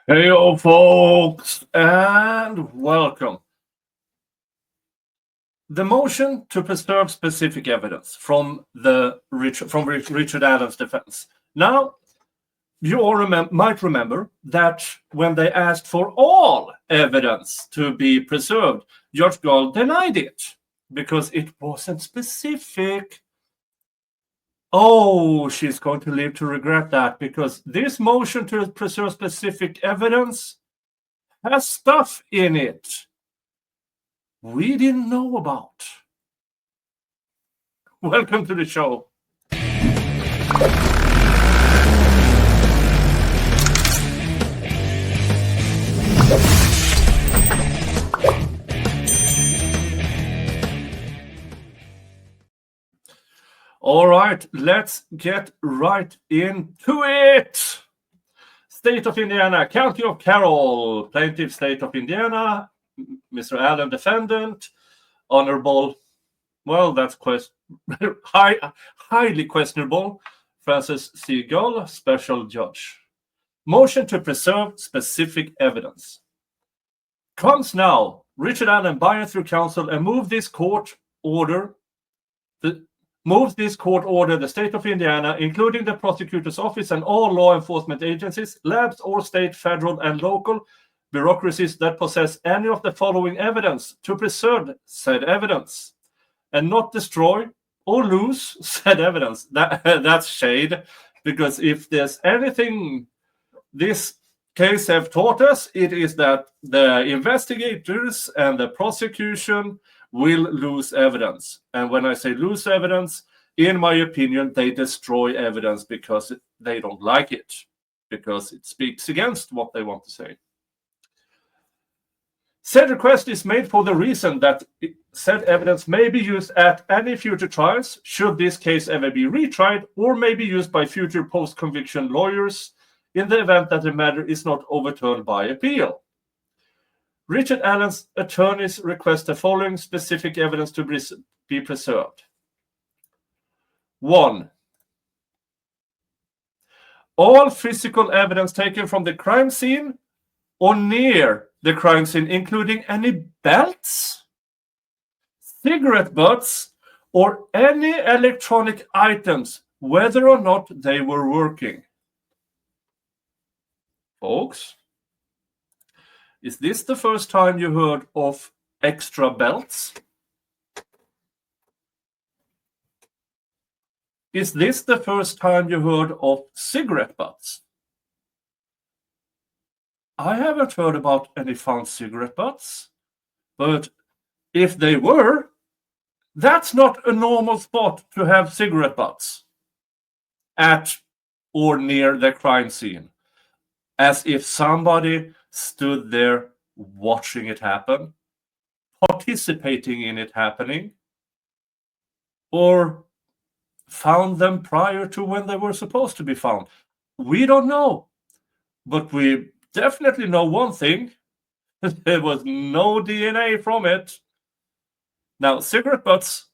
Heyo, folks, and welcome. The motion to preserve specific evidence from Richard Adams' defense. Now, you all might remember that when they asked for all evidence to be preserved, Judge Gull denied it because it wasn't specific. Oh, she's going to live to regret that, because this motion to preserve specific evidence has stuff in it we didn't know about. Welcome to the show. All right, let's get right into it. State of Indiana, County of Carroll, Plaintiff, State of Indiana, Mr. Adam, defendant, Honorable, well, that's highly questionable, Francis C. Gull, special judge. Motion to preserve specific evidence. Comes now, Richard Allen, by and through counsel, and move this court order, the state of Indiana, including the prosecutor's office and all law enforcement agencies, labs, or state, federal, and local bureaucracies that possess any of the following evidence to preserve said evidence and not destroy or lose said evidence. That's shade, because if there's anything this case have taught us, it is that the investigators and the prosecution will lose evidence. And when I say lose evidence, in my opinion, they destroy evidence because they don't like it, because it speaks against what they want to say. Said request is made for the reason that said evidence may be used at any future trials, should this case ever be retried, or may be used by future post-conviction lawyers in the event that the matter is not overturned by appeal. Richard Allen's attorneys request the following specific evidence to be preserved. 1. All physical evidence taken from the crime scene or near the crime scene, including any belts, cigarette butts, or any electronic items, whether or not they were working. Folks, is this the first time you heard of extra belts? Is this the first time you heard of cigarette butts? I haven't heard about any found cigarette butts, but if they were, that's not a normal spot to have cigarette butts at or near the crime scene, as if somebody stood there watching it happen, participating in it happening, or found them prior to when they were supposed to be found. We don't know, but we definitely know one thing: there was no DNA from it. Now, cigarette butts,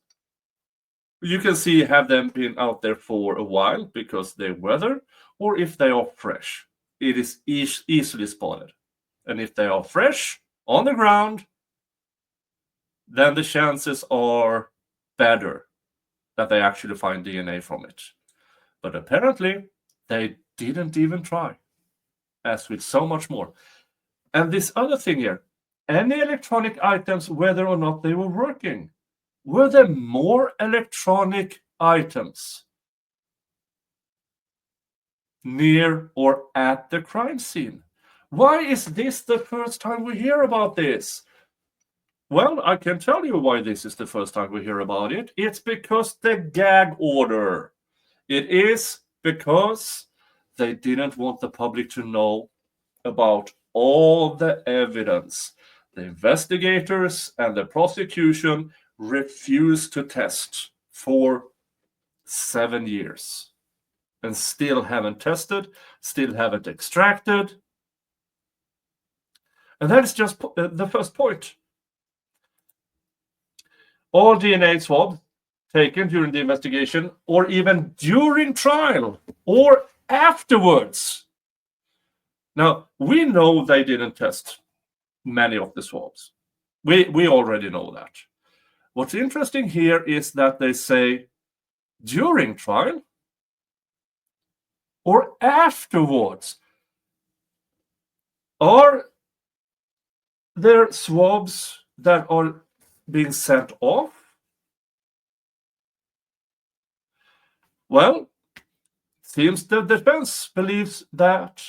you can see, have them been out there for a while because they're weathered, or if they are fresh, it is easily spotted. And if they are fresh on the ground, then the chances are better that they actually find DNA from it. But apparently, they didn't even try, as with so much more. And this other thing here, any electronic items, whether or not they were working. Were there more electronic items near or at the crime scene? Why is this the first time we hear about this? Well, I can tell you why this is the first time we hear about it. It's because the gag order. It is because they didn't want the public to know about all the evidence. The investigators and the prosecution refused to test for 7 years and still haven't tested, still haven't extracted. And that is just the first point. All DNA swabs taken during the investigation, or even during trial, or afterwards, Now, we know they didn't test many of the swabs. We already know that. What's interesting here is that they say during trial or afterwards. Are there swabs that are being sent off? Well, seems the defense believes that.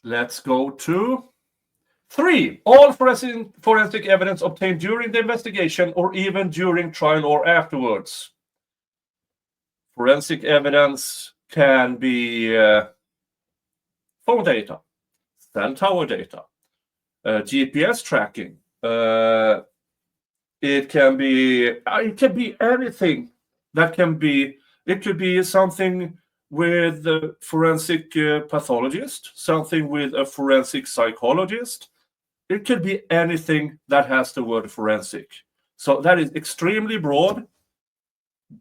Let's go to 3. All forensic evidence obtained during the investigation or even during trial or afterwards. Forensic evidence can be phone data, cell tower data, GPS tracking. It can be anything that can be. It could be something with a forensic pathologist, something with a forensic psychologist. It could be anything that has the word forensic. So that is extremely broad,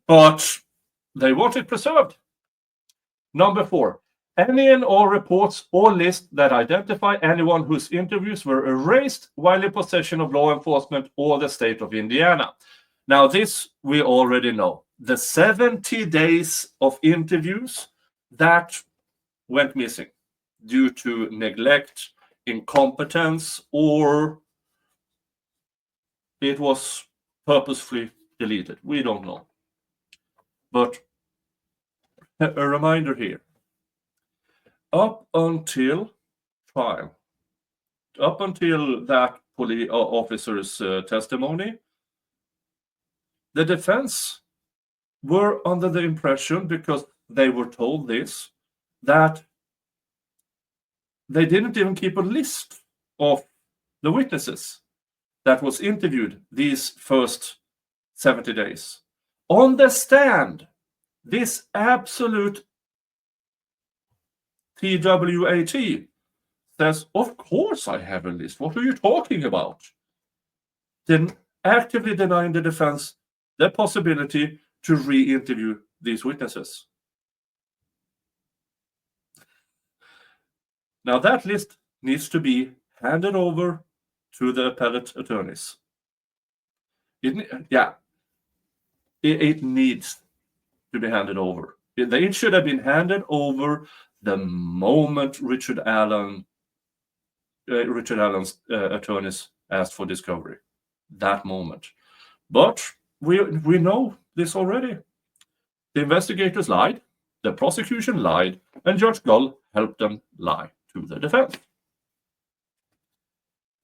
but they want it preserved. Number 4, any and all reports or lists that identify anyone whose interviews were erased while in possession of law enforcement or the state of Indiana. Now, this we already know. The 70 days of interviews that went missing due to neglect, incompetence, or it was purposefully deleted. We don't know. But a reminder here. Up until trial, up until that police officer's testimony, the defense were under the impression, because they were told this, that they didn't even keep a list of the witnesses that was interviewed these first 70 days. On the stand, this absolute TWAT says, of course I have a list. What are you talking about? Then actively denying the defense the possibility to re-interview these witnesses. Now that list needs to be handed over to the appellate attorneys. It needs to be handed over. It should have been handed over the moment Richard Allen's attorneys asked for discovery. That moment. But we know this already. The investigators lied, the prosecution lied, and Judge Gull helped them lie to the defense.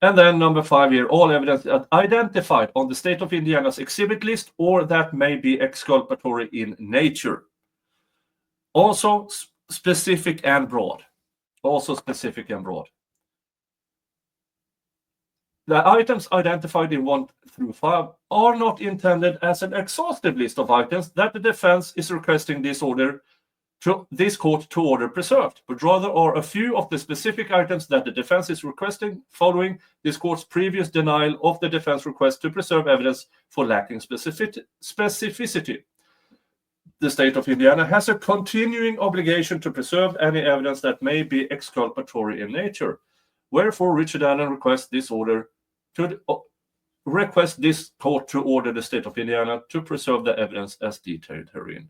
And then number 5 here, all evidence identified on the state of Indiana's exhibit list or that may be exculpatory in nature. Also specific and broad. The items identified in 1 through 5 are not intended as an exhaustive list of items that the defense is requesting this court to order preserved, but rather are a few of the specific items that the defense is requesting following this court's previous denial of the defense request to preserve evidence for lacking specificity. The state of Indiana has a continuing obligation to preserve any evidence that may be exculpatory in nature. Wherefore, Richard Allen requests this court to order the state of Indiana to preserve the evidence as detailed herein.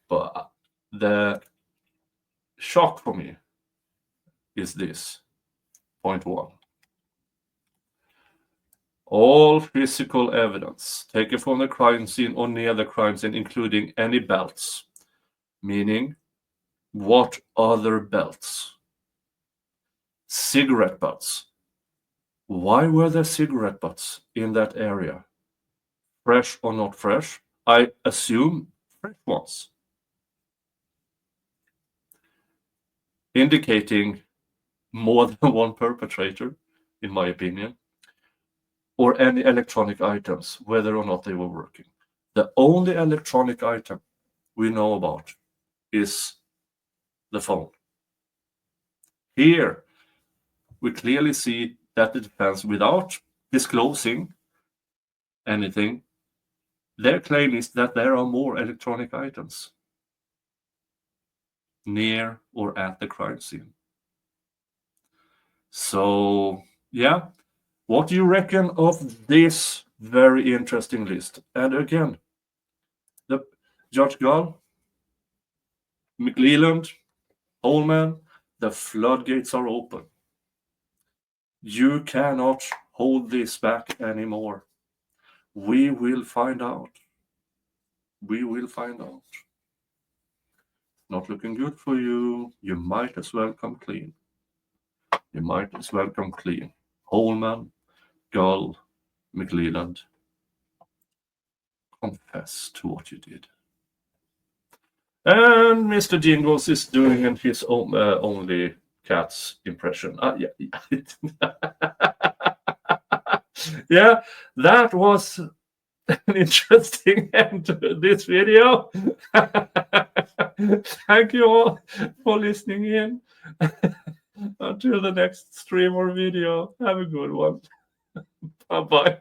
But the shock for me is this. Point 1. All physical evidence taken from the crime scene or near the crime scene, including any belts. Meaning, what other belts? Cigarette butts. Why were there cigarette butts in that area? Fresh or not fresh? I assume fresh ones. Indicating more than one perpetrator, in my opinion, or any electronic items, whether or not they were working. The only electronic item we know about is the phone. Here, we clearly see that the defense, without disclosing anything, their claim is that there are more electronic items. near or at the crime scene. So, yeah, what do you reckon of this very interesting list? And again, the Judge Gull, McLeland, Holman, the floodgates are open. You cannot hold this back anymore. We will find out. We will find out. Not looking good for you. You might as well come clean. You might as well come clean. Holman, Gull, McLeland, confess to what you did. And Mr. Jingles is doing his own only cat's impression. Yeah. Yeah, that was an interesting end to this video. Thank you all for listening in. Until the next stream or video, have a good one. Bye-bye.